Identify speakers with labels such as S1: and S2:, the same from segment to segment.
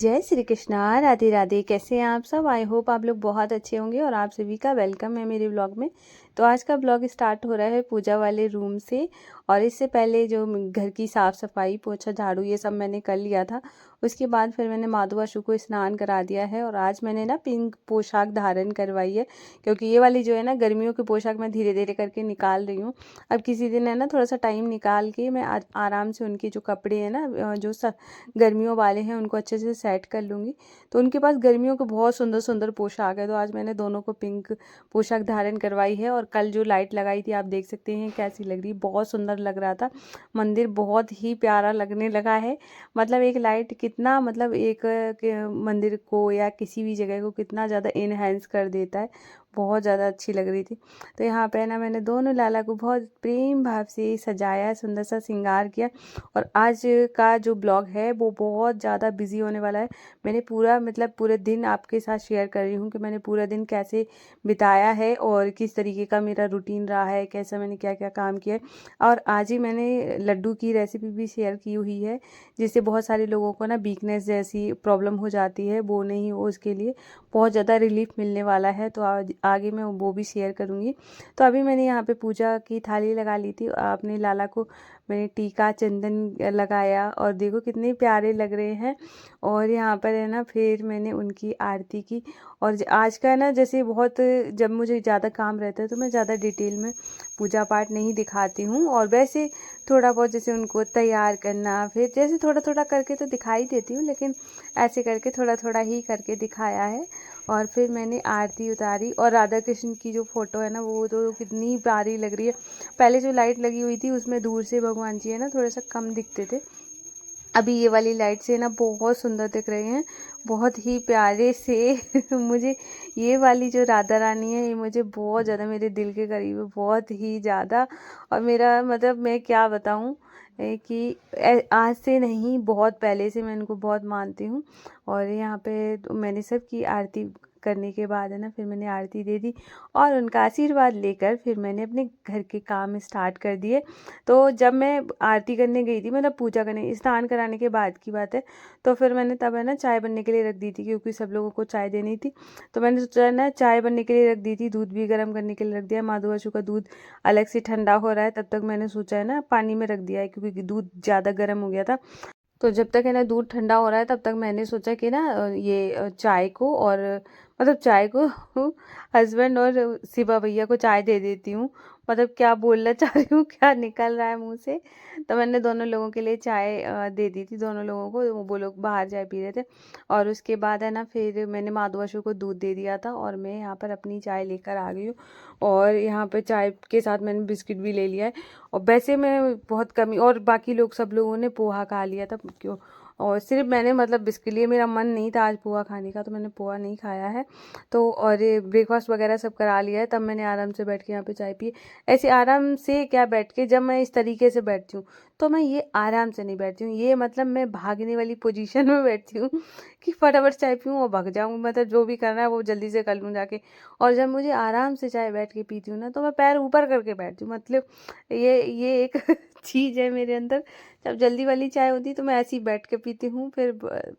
S1: जय श्री कृष्णा, राधे राधे। कैसे हैं आप सब? आई होप आप लोग बहुत अच्छे होंगे और आप सभी का वेलकम है मेरे ब्लॉग में। तो आज का ब्लॉग स्टार्ट हो रहा है पूजा वाले रूम से। और इससे पहले जो घर की साफ़ सफाई, पोछा, झाड़ू ये सब मैंने कर लिया था। उसके बाद फिर मैंने माधु आशु को स्नान करा दिया है और आज मैंने ना पिंक पोशाक धारण करवाई है, क्योंकि ये वाली जो है ना गर्मियों की पोशाक मैं धीरे धीरे करके निकाल रही हूँ। अब किसी दिन है ना थोड़ा सा टाइम निकाल के मैं आराम से उनके जो कपड़े हैं ना जो गर्मियों वाले हैं उनको अच्छे से सेट कर लूँगी। तो उनके पास गर्मियों के बहुत सुंदर सुंदर पोशाक है, तो आज मैंने दोनों को पिंक पोशाक धारण करवाई है। और कल जो लाइट लगाई थी आप देख सकते हैं कैसी लग रही, बहुत सुंदर लग रहा था। मंदिर बहुत ही प्यारा लगने लगा है। मतलब एक लाइट कितना मतलब एक मंदिर को या किसी भी जगह को कितना ज़्यादा इनहेंस कर देता है, बहुत ज़्यादा अच्छी लग रही थी। तो यहाँ पे ना मैंने दोनों लाला को बहुत प्रेम भाव से सजाया, सुंदर सा श्रृंगार किया। और आज का जो ब्लॉग है वो बहुत ज़्यादा बिजी होने वाला है। मैंने पूरा मतलब पूरे दिन आपके साथ शेयर कर रही हूँ कि मैंने पूरा दिन कैसे बिताया है और किस तरीके का मेरा रूटीन रहा है, कैसा मैंने क्या क्या काम किया है। और आज ही मैंने लड्डू की रेसिपी भी शेयर की हुई है, जिससे बहुत सारे लोगों को ना वीकनेस जैसी प्रॉब्लम हो जाती है, वो नहीं हो, उसके लिए बहुत ज़्यादा रिलीफ मिलने वाला है। तो आज आगे मैं वो भी शेयर करूँगी। तो अभी मैंने यहाँ पे पूजा की थाली लगा ली थी, अपने लाला को मैंने टीका चंदन लगाया और देखो कितने प्यारे लग रहे हैं। और यहाँ पर है ना फिर मैंने उनकी आरती की। और आज का ना जैसे बहुत, जब मुझे ज़्यादा काम रहता है तो मैं ज़्यादा डिटेल में पूजा पाठ नहीं दिखाती हूँ, और वैसे थोड़ा बहुत जैसे उनको तैयार करना फिर जैसे थोड़ा थोड़ा करके तो दिखाई देती हूँ, लेकिन ऐसे करके थोड़ा थोड़ा ही करके दिखाया है। और फिर मैंने आरती उतारी और राधा कृष्ण की जो फ़ोटो है ना वो तो कितनी प्यारी लग रही है। पहले जो लाइट लगी हुई थी उसमें दूर से भगवान जी है ना थोड़ा सा कम दिखते थे, अभी ये वाली लाइट से ना बहुत सुंदर दिख रहे हैं, बहुत ही प्यारे से मुझे ये वाली जो राधा रानी है ये मुझे बहुत ज़्यादा मेरे दिल के करीब है, बहुत ही ज़्यादा। और मेरा मतलब मैं क्या बताऊँ कि आज से नहीं बहुत पहले से मैं इनको बहुत मानती हूँ। और यहाँ पे तो मैंने सबकी आरती करने के बाद है ना फिर मैंने आरती दे दी और उनका आशीर्वाद लेकर फिर मैंने अपने घर के काम स्टार्ट कर दिए। तो जब मैं आरती करने गई थी, मतलब पूजा करने स्नान कराने के बाद की बात है, तो फिर मैंने तब है ना चाय बनने के लिए रख दी थी, क्योंकि सब लोगों को चाय देनी थी। तो मैंने सोचा ना चाय बनने के लिए रख दी थी, दूध भी गर्म करने के लिए रख दिया। माधु आशु का दूध अलग से ठंडा हो रहा है, तब तक मैंने सोचा है ना पानी में रख दिया है, क्योंकि दूध ज़्यादा गर्म हो गया था। तो जब तक है ना दूध ठंडा हो रहा है तब तक मैंने सोचा कि ना ये चाय को और मतलब चाय को हस्बैंड और शिवा भैया को चाय दे देती हूँ। मतलब क्या बोलना चाह रही हूँ, क्या निकल रहा है मुंह से। तो मैंने दोनों लोगों के लिए चाय दे दी थी, दोनों लोगों को, वो लोग बाहर चाय पी रहे थे। और उसके बाद है ना फिर मैंने माधु आशु को दूध दे दिया था और मैं यहाँ पर अपनी चाय लेकर आ गई हूँ। और यहाँ पर चाय के साथ मैंने बिस्किट भी ले लिया है। और वैसे मैं बहुत कम ही, और बाकी लोग सब लोगों ने पोहा खा लिया था, क्यों, और सिर्फ मैंने मतलब इसके लिए मेरा मन नहीं था आज पोहा खाने का, तो मैंने पोहा नहीं खाया है। तो और ब्रेकफास्ट वगैरह सब करा लिया है, तब मैंने आराम से बैठ के यहाँ पे चाय पी। ऐसे आराम से क्या बैठ के, जब मैं इस तरीके से बैठती हूँ तो मैं ये आराम से नहीं बैठती हूँ, ये मतलब मैं भागने वाली पोजीशन में बैठती हूँ कि फटाफट चाय पीऊँ और भाग जाऊँ, मतलब जो भी करना है वो जल्दी से कर लूँ जाके। और जब मुझे आराम से चाय बैठ के पीती हूँ ना तो मैं पैर ऊपर करके बैठती हूँ, मतलब ये एक चीज़ है मेरे अंदर। जब जल्दी वाली चाय होती तो मैं ऐसे ही बैठ के पीती हूँ, फिर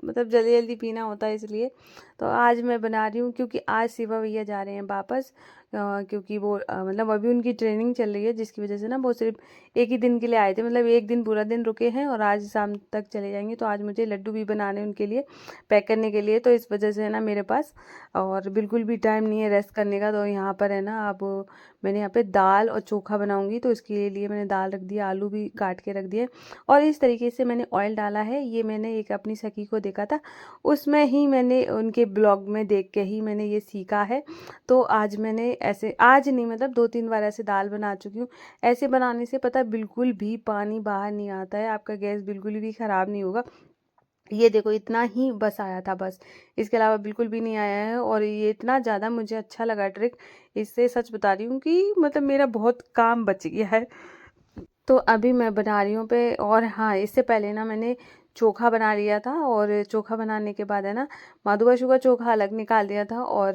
S1: मतलब जल्दी जल्दी पीना होता है इसलिए। तो आज मैं बना रही हूँ क्योंकि आज शिवा भैया जा रहे हैं वापस, क्योंकि वो मतलब अभी उनकी ट्रेनिंग चल रही है, जिसकी वजह से ना वो सिर्फ एक ही दिन के लिए आए थे, मतलब एक दिन पूरा दिन रुके हैं और आज शाम तक चले जाएंगे। तो आज मुझे लड्डू भी बनाने उनके लिए, पैक करने के लिए, तो इस वजह से है ना मेरे पास और बिल्कुल भी टाइम नहीं है रेस्ट करने का। तो यहाँ पर है ना अब मैंने यहाँ पे दाल और चोखा बनाऊंगी, तो इसके लिए मैंने दाल रख दिया, आलू भी काट के रख दिए। और इस तरीके से मैंने ऑयल डाला है, ये मैंने एक अपनी सखी को देखा था, उसमें ही मैंने उनके ब्लॉग में देख के ही मैंने ये सीखा है। तो आज मैंने ऐसे, आज नहीं मतलब 2-3 बार ऐसे दाल बना चुकी हूँ। ऐसे बनाने से पता बिल्कुल भी पानी बाहर नहीं आता है, आपका गैस बिल्कुल भी ख़राब नहीं होगा। ये देखो इतना ही बस आया था, बस इसके अलावा बिल्कुल भी नहीं आया है। और ये इतना ज़्यादा मुझे अच्छा लगा ट्रिक, इससे सच बता रही हूँ कि मतलब मेरा बहुत काम बच गया है। तो अभी मैं बना रही हूँ पे। और हाँ, इससे पहले ना मैंने चोखा बना लिया था, और चोखा बनाने के बाद है ना मधुआशु का चोखा अलग निकाल दिया था, और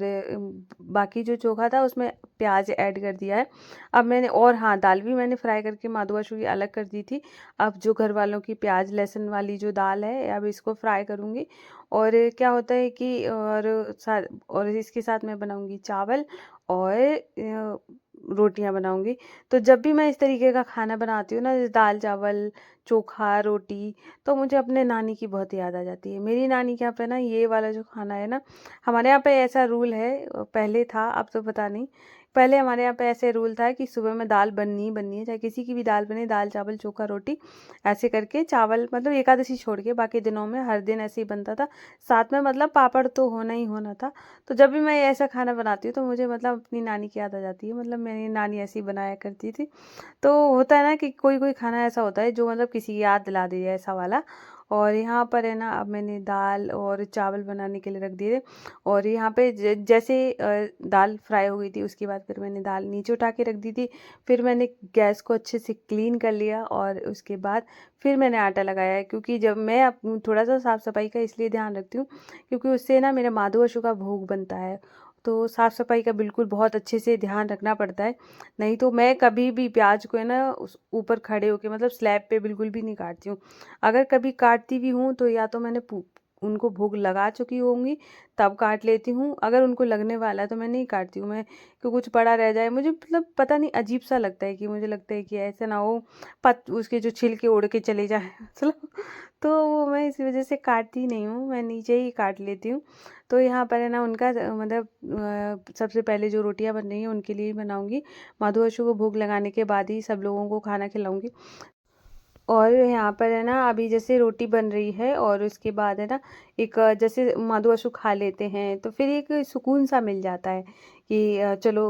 S1: बाकी जो चोखा था उसमें प्याज ऐड कर दिया है। अब मैंने, और हाँ, दाल भी मैंने फ्राई करके माधुआशु की अलग कर दी थी। अब जो घर वालों की प्याज लहसुन वाली जो दाल है, अब इसको फ्राई करूँगी। और क्या होता है कि और इसके साथ मैं बनाऊँगी चावल और रोटियां बनाऊंगी। तो जब भी मैं इस तरीके का खाना बनाती हूँ ना, जैसे दाल चावल चोखा रोटी, तो मुझे अपने नानी की बहुत याद आ जाती है। मेरी नानी के यहाँ पे ना ये वाला जो खाना है ना, हमारे यहाँ पे ऐसा रूल है, पहले था, अब तो पता नहीं। पहले हमारे यहाँ पे ऐसे रूल था कि सुबह में दाल बननी ही बननी है, चाहे किसी की भी दाल बने, दाल चावल चोखा रोटी, ऐसे करके। चावल मतलब एकादशी छोड़ के बाकी दिनों में हर दिन ऐसे ही बनता था। साथ में मतलब पापड़ तो होना ही होना था। तो जब भी मैं ऐसा खाना बनाती हूँ तो मुझे मतलब अपनी नानी की याद आ जाती है, मतलब मेरी नानी ऐसी बनाया करती थी। तो होता है ना कि कोई कोई खाना ऐसा होता है जो मतलब किसी की याद दिला दे, ऐसा वाला। और यहाँ पर है ना, अब मैंने दाल और चावल बनाने के लिए रख दिए थे। और यहाँ पे जैसे दाल फ्राई हो गई थी, उसके बाद फिर मैंने दाल नीचे उठा के रख दी थी। फिर मैंने गैस को अच्छे से क्लीन कर लिया, और उसके बाद फिर मैंने आटा लगाया है, क्योंकि जब मैं थोड़ा सा साफ़ सफाई का इसलिए ध्यान रखती हूँ क्योंकि उससे ना मेरा माधु अशु का भोग बनता है। तो साफ़ सफाई का बिल्कुल बहुत अच्छे से ध्यान रखना पड़ता है। नहीं तो मैं कभी भी प्याज को है ना उस ऊपर खड़े होके, मतलब स्लैब पे बिल्कुल भी नहीं काटती हूँ। अगर कभी काटती भी हूँ तो या तो मैंने उनको भोग लगा चुकी होंगी तब काट लेती हूँ। अगर उनको लगने वाला है तो मैं नहीं काटती हूँ। मैं कि कुछ पड़ा रह जाए, मुझे मतलब पता नहीं अजीब सा लगता है, कि मुझे लगता है कि ऐसा ना हो पत उसके जो छिलके उड़ के चले जाए मतलब। तो वो मैं इसी वजह से काटती नहीं हूँ, मैं नीचे ही काट लेती हूँ। तो यहाँ पर है ना उनका मतलब सबसे पहले जो रोटियां बन रही हैं उनके लिए ही बनाऊंगी। मधु अशु को भोग लगाने के बाद ही सब लोगों को खाना खिलाऊंगी। और यहाँ पर है ना अभी जैसे रोटी बन रही है, और उसके बाद है ना एक जैसे मधु अशु खा लेते हैं तो फिर एक सुकून सा मिल जाता है कि चलो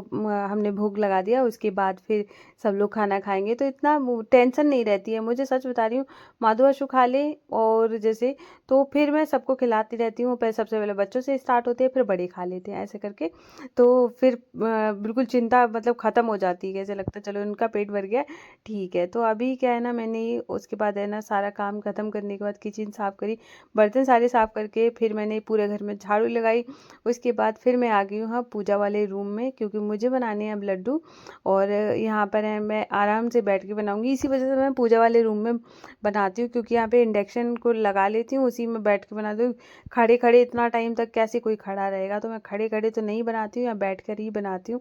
S1: हमने भोग लगा दिया, उसके बाद फिर सब लोग खाना खाएंगे, तो इतना टेंशन नहीं रहती है। मुझे सच बता रही हूँ, मधु अशु खा ले और जैसे, तो फिर मैं सबको खिलाती रहती हूँ। पहले सबसे पहले बच्चों से स्टार्ट होते हैं, फिर बड़े खा लेते हैं, ऐसे करके। तो फिर बिल्कुल चिंता मतलब ख़त्म हो जाती है, ऐसे लगता है चलो उनका पेट भर गया, ठीक है। तो अभी क्या है ना, मैंने उसके बाद है ना सारा काम ख़त्म करने के बाद किचन साफ़ करी, बर्तन सारे साफ़ करके फिर मैंने पूरे घर में झाड़ू लगाई। उसके बाद फिर मैं आ गई हूँ हाँ पूजा वाले रूम में, क्योंकि मुझे बनाने हैं अब लड्डू। और यहाँ पर है मैं आराम से बैठ के बनाऊँगी, इसी वजह से मैं पूजा वाले रूम में बनाती हूँ, क्योंकि यहाँ पे इंडक्शन को लगा लेती हूँ, उसी में बैठ के बनाती हूँ। खड़े खड़े इतना टाइम तक कैसे कोई खड़ा रहेगा, तो मैं खड़े खड़े तो नहीं बनाती हूँ, या बैठ कर ही बनाती हूँ।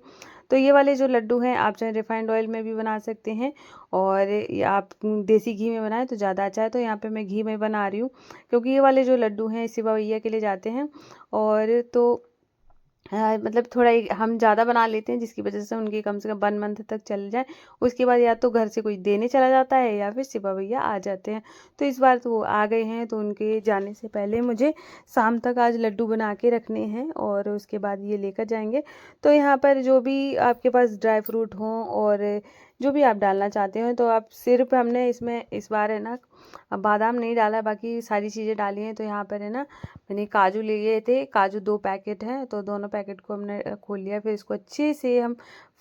S1: तो ये वाले जो लड्डू हैं आप चाहे रिफाइंड ऑयल में भी बना सकते हैं, और आप देसी घी में बनाएं तो ज़्यादा अच्छा है। तो यहाँ पे मैं घी में बना रही हूँ, क्योंकि ये वाले जो लड्डू हैं शिवा भैया के लिए जाते हैं। और तो मतलब थोड़ा हम ज़्यादा बना लेते हैं, जिसकी वजह से उनकी कम से कम 1 मंथ तक चल जाए। उसके बाद या तो घर से कोई देने चला जाता है, या फिर शिवा भैया आ जाते हैं। तो इस बार तो वो आ गए हैं, तो उनके जाने से पहले मुझे शाम तक आज लड्डू बना के रखने हैं, और उसके बाद ये लेकर जाएंगे। तो यहाँ पर जो भी आपके पास ड्राई फ्रूट हों और जो भी आप डालना चाहते हो, तो आप सिर्फ हमने इसमें इस बार है ना बादाम नहीं डाला, बाकी सारी चीज़ें डाली हैं। तो यहाँ पर है ना मैंने काजू लिए थे, काजू 2 पैकेट हैं, तो दोनों पैकेट को हमने खोल लिया। फिर इसको अच्छे से हम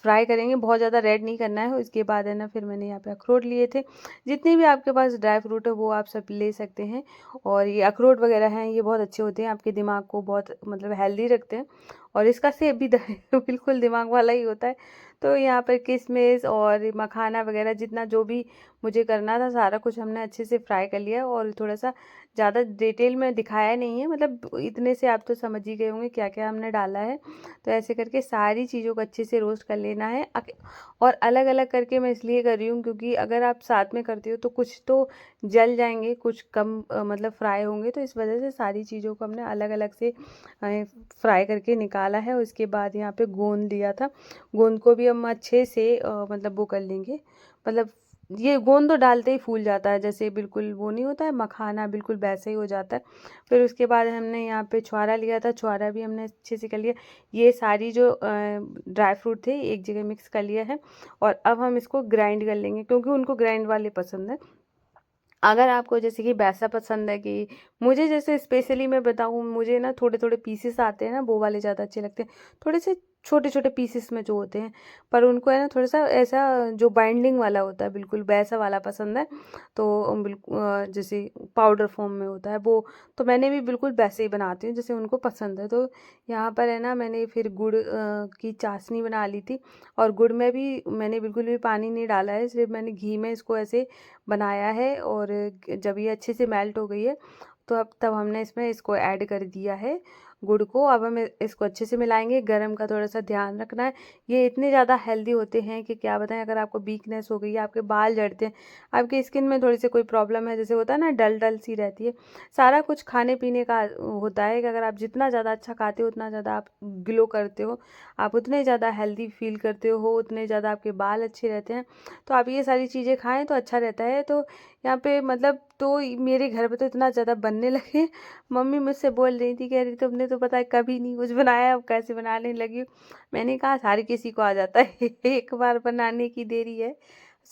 S1: फ्राई करेंगे, बहुत ज़्यादा रेड नहीं करना है। उसके बाद है ना फिर मैंने यहाँ पे अखरोट लिए थे। जितने भी आपके पास ड्राई फ्रूट है वो आप सब ले सकते हैं। और ये अखरोट वगैरह हैं, ये बहुत अच्छे होते हैं, आपके दिमाग को बहुत मतलब हेल्दी रखते हैं। और इसका सेब भी बिल्कुल दिमाग वाला ही होता है। तो यहाँ पर किशमिश और मखाना वगैरह जितना जो भी मुझे करना था, सारा कुछ हमने अच्छे से फ्राई कर लिया। और थोड़ा सा ज़्यादा डिटेल में दिखाया नहीं है, मतलब इतने से आप तो समझ ही गए होंगे क्या क्या हमने डाला है। तो ऐसे करके सारी चीज़ों को अच्छे से रोस्ट कर लेना है। और अलग अलग करके मैं इसलिए कर रही हूँ क्योंकि अगर आप साथ में करते हो तो कुछ तो जल जाएंगे, कुछ कम मतलब फ्राई होंगे। तो इस वजह से सारी चीज़ों को हमने अलग अलग से फ्राई करके निकाला है। उसके बाद यहाँ पे गोंद लिया था, गोंद को भी हम अच्छे से मतलब वो कर लेंगे। मतलब ये गोंद तो डालते ही फूल जाता है, जैसे बिल्कुल वो नहीं होता है मखाना, बिल्कुल वैसे ही हो जाता है। फिर उसके बाद हमने यहाँ पे छुआरा लिया था, छुआरा भी हमने अच्छे से कर लिया। ये सारी जो ड्राई फ्रूट थे एक जगह मिक्स कर लिया है। और अब हम इसको ग्राइंड कर लेंगे, क्योंकि उनको ग्राइंड वाले पसंद है। अगर आपको जैसे कि वैसा पसंद है कि जैसे स्पेशली मैं बताऊँ, मुझे ना थोड़े थोड़े पीसेस आते हैं ना, वो वाले ज़्यादा अच्छे लगते हैं। थोड़े से छोटे छोटे पीसेस में जो होते हैं, पर उनको है ना थोड़ा सा ऐसा जो बाइंडिंग वाला होता है बिल्कुल वैसा वाला पसंद है। तो बिल्कुल जैसे पाउडर फॉर्म में होता है वो, तो मैंने भी बिल्कुल वैसे ही बनाती हूँ जैसे उनको पसंद है। तो यहाँ पर है ना मैंने फिर गुड़ की चाशनी बना ली थी, और गुड़ में भी मैंने बिल्कुल भी पानी नहीं डाला है, सिर्फ मैंने घी में इसको ऐसे बनाया है। और जब ये अच्छे से मेल्ट हो गई है तो अब तब हमने इसमें इसको ऐड कर दिया है गुड़ को। अब हम इसको अच्छे से मिलाएंगे। गरम का थोड़ा सा ध्यान रखना है। ये इतने ज़्यादा हेल्दी होते हैं कि क्या बताएं, अगर आपको वीकनेस हो गई है, आपके बाल झड़ते हैं, आपकी स्किन में थोड़ी सी कोई प्रॉब्लम है, जैसे होता है ना डल डल सी रहती है, सारा कुछ खाने पीने का होता है कि अगर आप जितना ज़्यादा अच्छा खाते हो उतना ज़्यादा आप ग्लो करते हो, आप उतने ज़्यादा हेल्दी फील करते हो, उतने ज़्यादा आपके बाल अच्छे रहते हैं। तो आप ये सारी चीज़ें खाएँ तो अच्छा रहता है। तो यहाँ पे मतलब तो मेरे घर पे तो इतना ज़्यादा बनने लगे, मम्मी मुझसे बोल रही थी, कह रही तुमने तो पता है कभी नहीं कुछ बनाया, अब कैसे बनाने लगी हो। मैंने कहा हर किसी को आ जाता है एक बार बनाने की देरी है,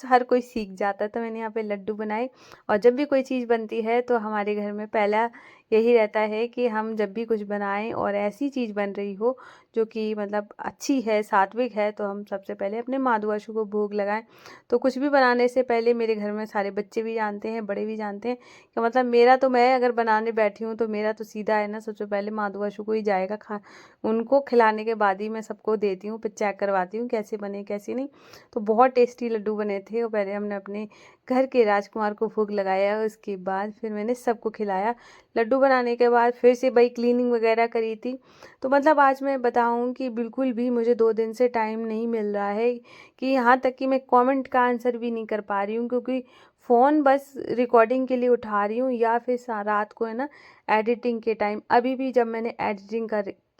S1: हर कोई सीख जाता है। तो मैंने यहाँ पे लड्डू बनाए। और जब भी कोई चीज़ बनती है तो हमारे घर में पहला यही रहता है कि हम जब भी कुछ बनाएं और ऐसी चीज़ बन रही हो जो कि मतलब अच्छी है, सात्विक है, तो हम सबसे पहले अपने माधुआशु को भोग लगाएं। तो कुछ भी बनाने से पहले मेरे घर में सारे बच्चे भी जानते हैं, बड़े भी जानते हैं कि मतलब मेरा तो, मैं अगर बनाने बैठी हूँ तो मेरा तो सीधा है ना सबसे पहले माधुआशु को ही जाएगा। उनको खिलाने के बाद ही मैं सबको देती हूँ, फिर चेक करवाती हूँ कैसे बने कैसे नहीं। तो बहुत टेस्टी लड्डू बने थे। और पहले हमने अपने घर के राजकुमार को भोग लगाया, उसके बाद फिर मैंने सबको खिलाया। लड्डू बनाने के बाद फिर से भाई क्लीनिंग वगैरह करी थी। तो मतलब आज मैं बताऊं कि बिल्कुल भी मुझे 2 दिन से टाइम नहीं मिल रहा है, कि यहाँ तक कि मैं कमेंट का आंसर भी नहीं कर पा रही हूँ, क्योंकि फ़ोन बस रिकॉर्डिंग के लिए उठा रही हूँ, या फिर रात को है ना एडिटिंग के टाइम। अभी भी जब मैंने एडिटिंग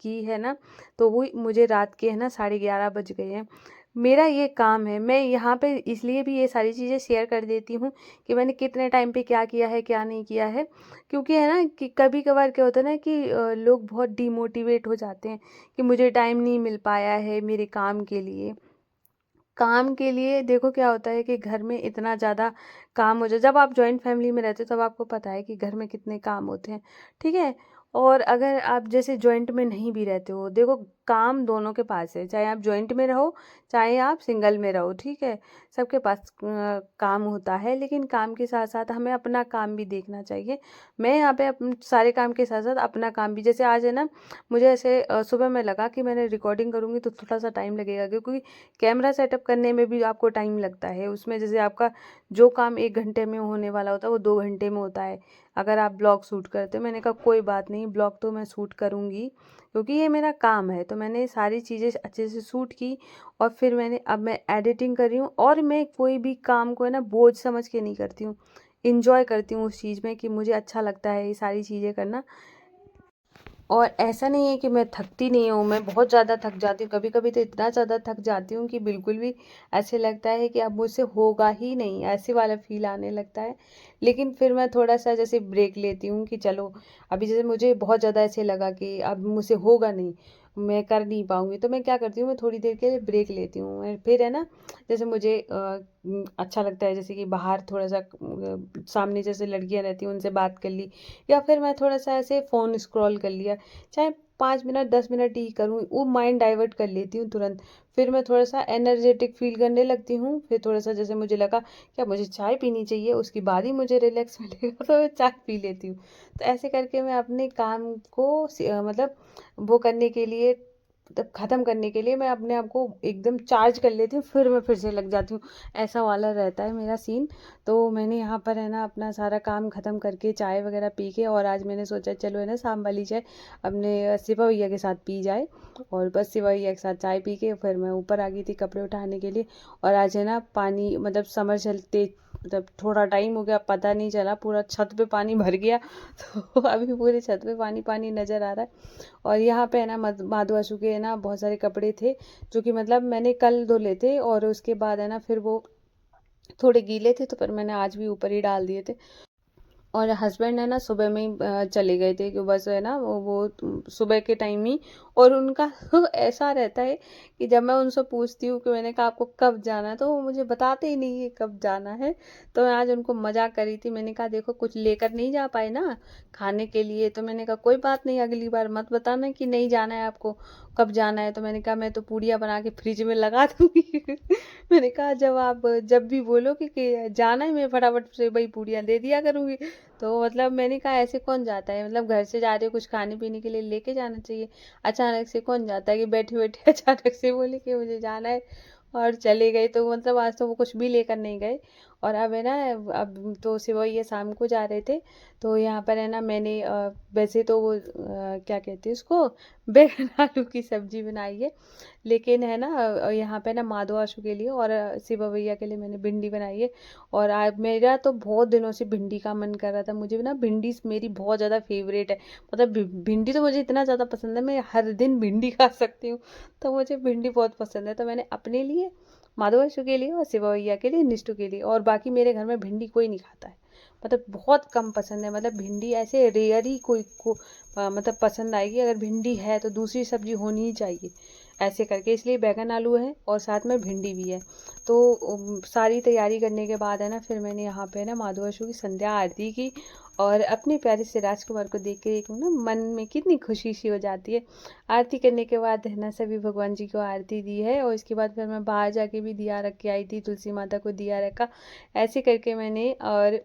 S1: की है ना, तो वो मुझे रात के है ना 11:30 बज गए हैं। मेरा ये काम है, मैं यहाँ पे इसलिए भी ये सारी चीज़ें शेयर कर देती हूँ कि मैंने कितने टाइम पे क्या किया है क्या नहीं किया है। क्योंकि है ना कि कभी कभार क्या होता है ना कि लोग बहुत डिमोटिवेट हो जाते हैं कि मुझे टाइम नहीं मिल पाया है मेरे काम के लिए। काम के लिए देखो क्या होता है कि घर में इतना ज़्यादा काम हो जाए, जब आप जॉइंट फैमिली में रहते हो तब आपको पता है कि घर में कितने काम होते हैं, ठीक है। और अगर आप जैसे जॉइंट में नहीं भी रहते हो, देखो काम दोनों के पास है, चाहे आप जॉइंट में रहो चाहे आप सिंगल में रहो, ठीक है। सबके पास काम होता है, लेकिन काम के साथ साथ हमें अपना काम भी देखना चाहिए। मैं यहाँ पे अपने सारे काम के साथ साथ अपना काम भी, जैसे आज है ना मुझे ऐसे सुबह में लगा कि मैंने रिकॉर्डिंग करूँगी तो थोड़ा सा टाइम लगेगा, क्योंकि कैमरा सेटअप करने में भी आपको टाइम लगता है। उसमें जैसे आपका जो काम 1 घंटे में होने वाला होता है वो 2 घंटे में होता है, अगर आप ब्लॉग शूट करते हो। मैंने कहा कोई बात नहीं, ब्लॉग तो मैं शूट करूँगी क्योंकि ये मेरा काम है। तो मैंने सारी चीज़ें अच्छे से शूट की, और फिर अब मैं एडिटिंग कर रही हूँ। और मैं कोई भी काम को है ना बोझ समझ के नहीं करती हूँ, इंजॉय करती हूँ उस चीज़ में, कि मुझे अच्छा लगता है ये सारी चीज़ें करना। और ऐसा नहीं है कि मैं थकती नहीं हूँ, मैं बहुत ज़्यादा थक जाती हूँ, कभी कभी तो इतना ज़्यादा थक जाती हूँ कि बिल्कुल भी ऐसे लगता है कि अब मुझसे होगा ही नहीं, ऐसे वाला फील आने लगता है। लेकिन फिर मैं थोड़ा सा जैसे ब्रेक लेती हूँ कि चलो, अभी जैसे मुझे बहुत ज़्यादा ऐसे लगा कि अब मुझसे होगा नहीं, मैं कर नहीं पाऊँगी, तो मैं क्या करती हूँ, मैं थोड़ी देर के लिए ब्रेक लेती हूँ। मैं फिर है ना जैसे मुझे अच्छा लगता है, जैसे कि बाहर थोड़ा सा सामने जैसे लड़कियां रहती हैं उनसे बात कर ली, या फिर मैं थोड़ा सा ऐसे फ़ोन स्क्रॉल कर लिया, चाहे 5 मिनट 10 मिनट ही करूँ, वो माइंड डाइवर्ट कर लेती हूँ तुरंत। फिर मैं थोड़ा सा एनर्जेटिक फील करने लगती हूँ, फिर थोड़ा सा जैसे मुझे लगा क्या मुझे चाय पीनी चाहिए, उसके बाद ही मुझे रिलैक्स मिलेगा, तो मैं चाय पी लेती हूँ। तो ऐसे करके मैं अपने काम को मतलब वो करने के लिए, तब ख़त्म करने के लिए मैं अपने आप को एकदम चार्ज कर लेती हूँ, फिर मैं फिर से लग जाती हूँ। ऐसा वाला रहता है मेरा सीन। तो मैंने यहाँ पर है ना अपना सारा काम ख़त्म करके चाय वगैरह पी के, और आज मैंने सोचा चलो है ना शाम वाली चाय अपने शिवा भैया के साथ पी जाए। और बस शिवा भैया के साथ चाय पी के फिर मैं ऊपर आ गई थी कपड़े उठाने के लिए। और आज है ना पानी मतलब समर चलते, मतलब थोड़ा टाइम हो गया पता नहीं चला, पूरा छत पे पानी भर गया तो अभी पूरे छत पे पानी पानी नज़र आ रहा है। और यहाँ पे है ना माधवासु के है ना बहुत सारे कपड़े थे, जो कि मतलब मैंने कल धो ले थे, और उसके बाद है ना फिर वो थोड़े गीले थे, तो फिर मैंने आज भी ऊपर ही डाल दिए थे। और हस्बैंड है ना सुबह में ही चले गए थे कि बस है ना वो सुबह के टाइम ही। और उनका तो ऐसा रहता है कि जब मैं उनसे पूछती हूँ कि मैंने कहा आपको कब जाना है, तो वो मुझे बताते ही नहीं है कब जाना है। तो मैं आज उनको मजाक करी थी, मैंने कहा देखो कुछ लेकर नहीं जा पाए ना खाने के लिए, तो मैंने कहा कोई बात नहीं, अगली बार मत बताना कि नहीं जाना है आपको, कब जाना है। तो मैंने कहा मैं तो पूड़ियाँ बना के फ्रिज में लगा दूंगी। मैंने कहा जब भी बोलो कि जाना है, मैं फटाफट से वही पूड़ियाँ दे दिया करूंगी। तो मतलब मैंने कहा ऐसे कौन जाता है, मतलब घर से जा रहे हो कुछ खाने पीने के लिए लेके जाना चाहिए। अचानक से कौन जाता है कि बैठे बैठे अचानक से बोले कि मुझे जाना है और चले गए। तो मतलब आज तो वो कुछ भी लेकर नहीं गए। और अब है ना, अब तो सिवा ये शाम को जा रहे थे। तो यहाँ पर है ना मैंने वैसे तो वो क्या कहते हैं उसको, बैगन आलू की सब्जी बनाई है। लेकिन है ना यहाँ पे ना माधव आशु के लिए और शिवा भैया के लिए मैंने भिंडी बनाई है। और आज मेरा तो बहुत दिनों से भिंडी का मन कर रहा था, मुझे ना भिंडी मेरी बहुत ज़्यादा फेवरेट है। मतलब भिंडी तो मुझे इतना ज़्यादा पसंद है, मैं हर दिन भिंडी खा सकती हूँ। तो मुझे भिंडी बहुत पसंद है, तो मैंने अपने लिए, माधव आशु के लिए और शिवा भैया के लिए, निष्ठू के लिए, और बाकी मेरे घर में भिंडी कोई नहीं खाता है। मतलब बहुत कम पसंद है, मतलब भिंडी ऐसे रेयर ही कोई को मतलब पसंद आएगी। अगर भिंडी है तो दूसरी सब्जी होनी ही चाहिए ऐसे करके, इसलिए बैगन आलू है और साथ में भिंडी भी है। तो सारी तैयारी करने के बाद है ना फिर मैंने यहाँ पे ना माधव आशु की संध्या आरती की। और अपने प्यारे से राजकुमार को देख के एक ना मन में कितनी खुशी सी हो जाती है। आरती करने के बाद है ना सभी भगवान जी को आरती दी है, और इसके बाद फिर मैं बाहर जाके भी दिया रख के आई थी, तुलसी माता को दिया रखा। ऐसे करके मैंने, और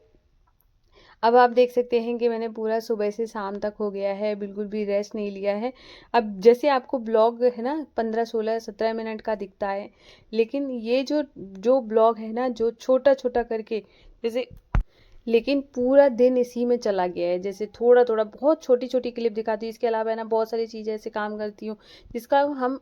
S1: अब आप देख सकते हैं कि मैंने पूरा सुबह से शाम तक हो गया है, बिल्कुल भी रेस्ट नहीं लिया है। अब जैसे आपको ब्लॉग है ना 15 16 17 मिनट का दिखता है, लेकिन ये जो जो ब्लॉग है ना जो छोटा छोटा करके, जैसे, लेकिन पूरा दिन इसी में चला गया है। जैसे थोड़ा थोड़ा बहुत छोटी छोटी क्लिप दिखाती हूँ, इसके अलावा है ना बहुत सारी चीज़ें ऐसे काम करती हूँ जिसका हम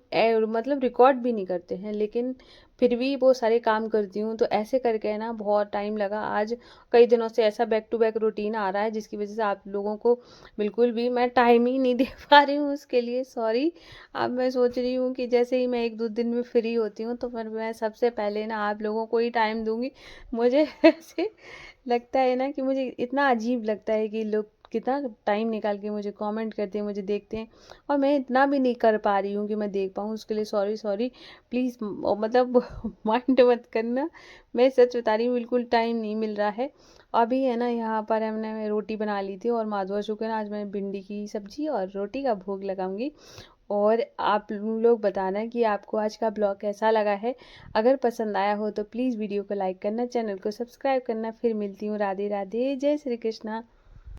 S1: मतलब रिकॉर्ड भी नहीं करते हैं, लेकिन फिर भी वो सारे काम करती हूँ। तो ऐसे करके है ना बहुत टाइम लगा। आज कई दिनों से ऐसा बैक टू बैक रूटीन आ रहा है जिसकी वजह से आप लोगों को बिल्कुल भी मैं टाइम ही नहीं दे पा रही हूँ, उसके लिए सॉरी। अब मैं सोच रही हूँ कि जैसे ही मैं 1 2 दिन में फ्री होती हूँ तो फिर मैं सबसे पहले ना आप लोगों को ही टाइम दूंगी। मुझे ऐसे लगता है ना कि मुझे इतना अजीब लगता है कि लोग कितना टाइम निकाल के मुझे कमेंट करते हैं, मुझे देखते हैं, और मैं इतना भी नहीं कर पा रही हूँ कि मैं देख पाऊँ। उसके लिए सॉरी सॉरी, प्लीज़ मतलब माइंड मत करना। मैं सच बता रही हूँ, बिल्कुल टाइम नहीं मिल रहा है। अभी है ना यहाँ पर हमने रोटी बना ली थी, और माधवा शुक्र आज मैं भिंडी की सब्जी और रोटी का भोग लगाऊंगी। और आप लोग बताना कि आपको आज का ब्लॉग कैसा लगा है। अगर पसंद आया हो तो प्लीज़ वीडियो को लाइक करना, चैनल को सब्सक्राइब करना। फिर मिलती हूँ, राधे राधे, जय श्री कृष्णा।